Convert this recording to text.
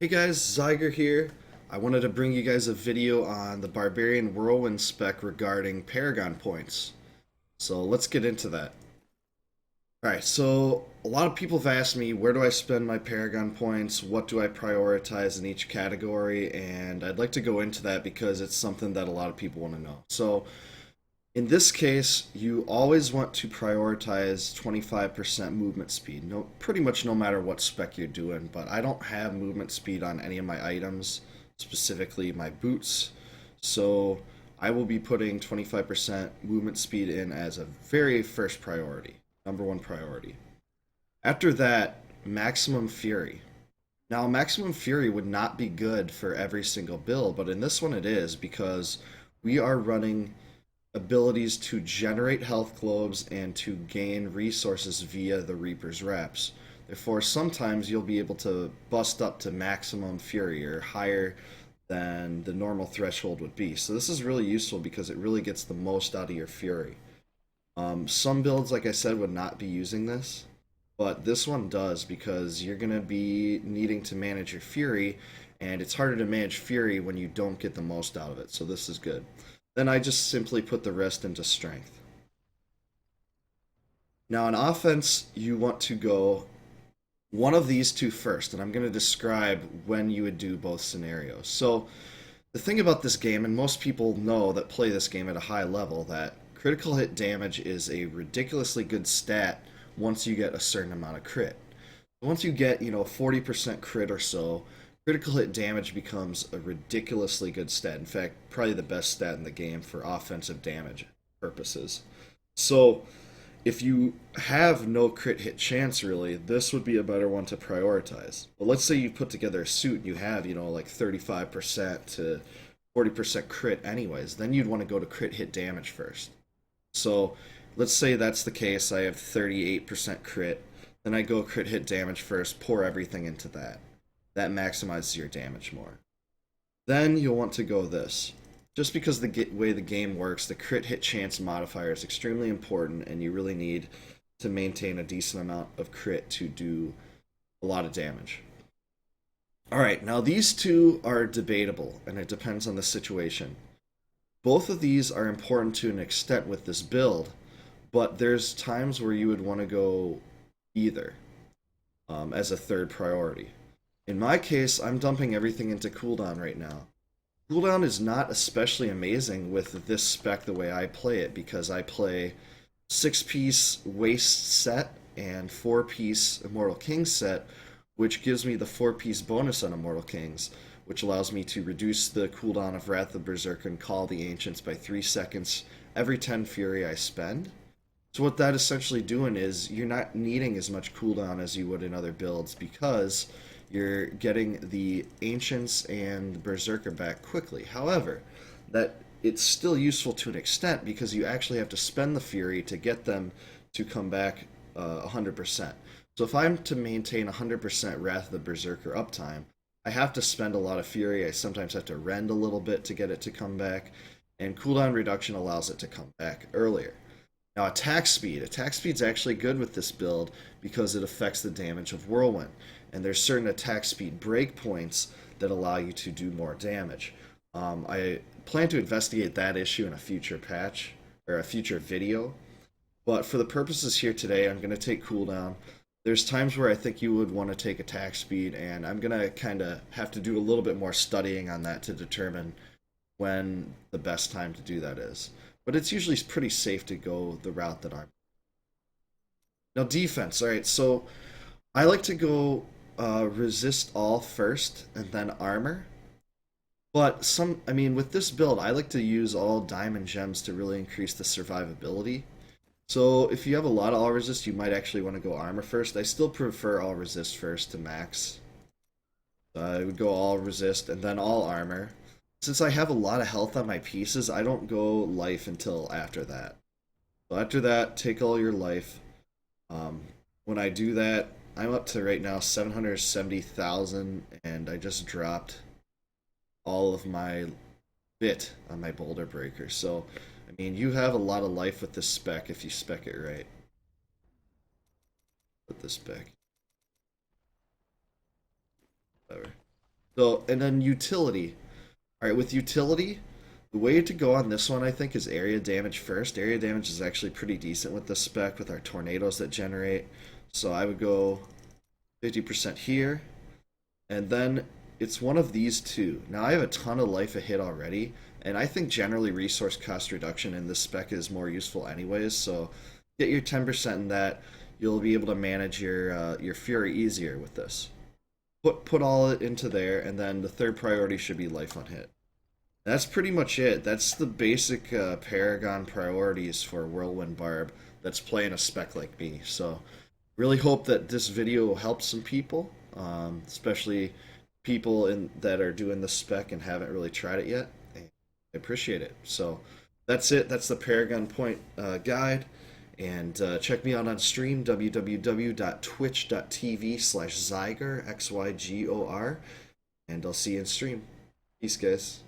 Hey guys, Xygor here. I wanted to bring you guys a video on the Barbarian Whirlwind spec regarding Paragon points. So let's get into that. Alright, so a lot of people have asked me where do I spend my Paragon points, what do I prioritize in each category, and I'd like to go into that because it's something that a lot of people want to know. So in this case, you always want to prioritize 25% movement speed. No, pretty much no matter what spec you're doing, but I don't have movement speed on any of my items, specifically my boots. So I will be putting 25% movement speed in as a very first priority, number one priority. After that, maximum fury. Now, maximum fury would not be good for every single build, but in this one it is because we are running abilities to generate health globes and to gain resources via the Reaper's Wraps. Therefore, sometimes you'll be able to bust up to maximum fury or higher than the normal threshold would be. So this is really useful because it really gets the most out of your fury. Some builds, like I said, would not be using this, but this one does because you're going to be needing to manage your fury, and it's harder to manage fury when you don't get the most out of it. So this is good. Then I just simply put the rest into strength. Now, on offense, you want to go one of these two first, and I'm going to describe when you would do both scenarios. So, the thing about this game, and most people know that play this game at a high level, that critical hit damage is a ridiculously good stat once you get a certain amount of crit. Once you get, 40% crit or so, critical hit damage becomes a ridiculously good stat. In fact, probably the best stat in the game for offensive damage purposes. So, if you have no crit hit chance really, this would be a better one to prioritize. But let's say you put together a suit and you have, like 35% to 40% crit anyways, then you'd want to go to crit hit damage first. So, let's say that's the case. I have 38% crit. Then I go crit hit damage first, pour everything into that. That maximizes your damage more. Then you'll want to go this. Just because the way the game works, the crit hit chance modifier is extremely important, and you really need to maintain a decent amount of crit to do a lot of damage. Alright, now these two are debatable, and it depends on the situation. Both of these are important to an extent with this build, but there's times where you would want to go either as a third priority. In my case, I'm dumping everything into cooldown right now. Cooldown is not especially amazing with this spec the way I play it because I play 6-piece waste set and 4-piece Immortal King set, which gives me the 4-piece bonus on Immortal Kings, which allows me to reduce the cooldown of Wrath of Berserker and Call the Ancients by 3 seconds every 10 Fury I spend. So what that essentially doing is you're not needing as much cooldown as you would in other builds because you're getting the Ancients and Berserker back quickly. However, that it's still useful to an extent because you actually have to spend the Fury to get them to come back 100%. So if I'm to maintain 100% Wrath of the Berserker uptime, I have to spend a lot of Fury. I sometimes have to rend a little bit to get it to come back, and cooldown reduction allows it to come back earlier. Now, attack speed. Attack speed's actually good with this build because it affects the damage of Whirlwind. And there's certain attack speed breakpoints that allow you to do more damage. I plan to investigate that issue in a future patch, or a future video. But for the purposes here today, I'm going to take cooldown. There's times where I think you would want to take attack speed, and I'm going to kind of have to do a little bit more studying on that to determine when the best time to do that is. But it's usually pretty safe to go the route that I'm. Now, defense. All right, so I like to go resist all first and then armor. But with this build, I like to use all diamond gems to really increase the survivability. So if you have a lot of all resist, you might actually want to go armor first. I still prefer all resist first to max. I would go all resist and then all armor. Since I have a lot of health on my pieces, I don't go life until after that. So after that, take all your life. When I do that, I'm up to right now 770,000, and I just dropped all of my bit on my boulder breaker. So, you have a lot of life with this spec if you spec it right. Put this back. Whatever. So, and then utility. All right, with utility, the way to go on this one, I think, is area damage first. Area damage is actually pretty decent with this spec with our tornadoes that generate. So I would go 50% here, and then it's one of these two. Now I have a ton of life a hit already, and I think generally resource cost reduction in this spec is more useful anyways, so get your 10% in that. You'll be able to manage your fury easier with this. Put all it into there, and then the third priority should be life on hit. That's pretty much it. That's the basic Paragon priorities for Whirlwind Barb that's playing a spec like me. So really hope that this video helps some people, especially people that are doing the spec and haven't really tried it yet. I appreciate it. So that's it. That's the Paragon Point guide. And check me out on stream, www.twitch.tv/Xygor, Xygor. And I'll see you in stream. Peace, guys.